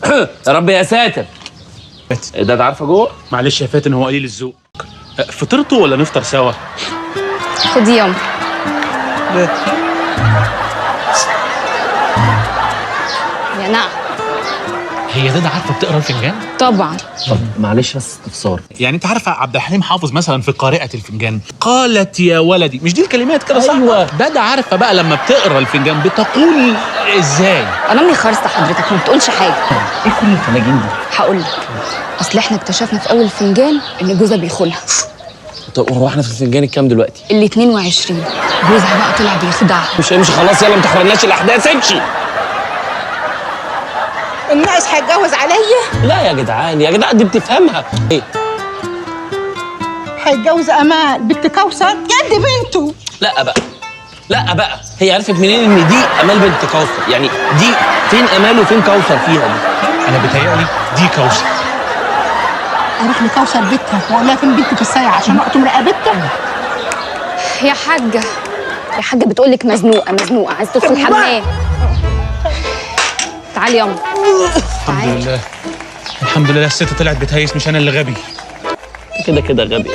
يا رب يا ساتر. ده عارفه جوه؟ معلش يا فاتن، هو قليل الذوق. فطرتوا ولا نفطر سوا؟ خدي يوم. يا نعم. هي ده عارفه بتقرا الفنجان؟ طبعا. طب معلش بس استفسار. يعني انت عارفه عبد الحليم حافظ مثلا في قارئة الفنجان قالت يا ولدي، مش دي الكلمات كده صح؟ أيوة. ده عارفه بقى لما بتقرا الفنجان بتقول ازاي؟ انا امي خالصه حضرتك، ما بتقولش حاجه. ايه كل الفناجين دي؟ هقول لك، اصل احنا اكتشفنا في اول فنجان ان جوزها بيخونها. طب هو احنا في الفنجان الكام دلوقتي؟ ال 22. جوزها بقى طلع بيخدعها. مش امشي خلاص، يلا ما تحرقناش الاحداث، امشي. الناقص هيتجوز عليا؟ لا يا جدعان يا جدعان، دي بتفهمها ايه؟ هيتجوز امال بنت كوثر جد بنته. لا بقى، لا بقى، هي عرفت منين ان دي امال بنت كوثر؟ يعني دي فين امال وفين كوثر فيها دي؟ انا بيتهيألي دي كوثر. اروح لكوثر بيتها واقول لها فين بنتي في الساعه عشان اقطم رقبتها. يا حاجه، يا حاجه بتقول لك مزنوقه مزنوقه، عايزه تدخل الحمام. تعالي يلا. الحمد لله، الحمد لله الست طلعت بتهيس، مش انا اللي غبي. كده غبي.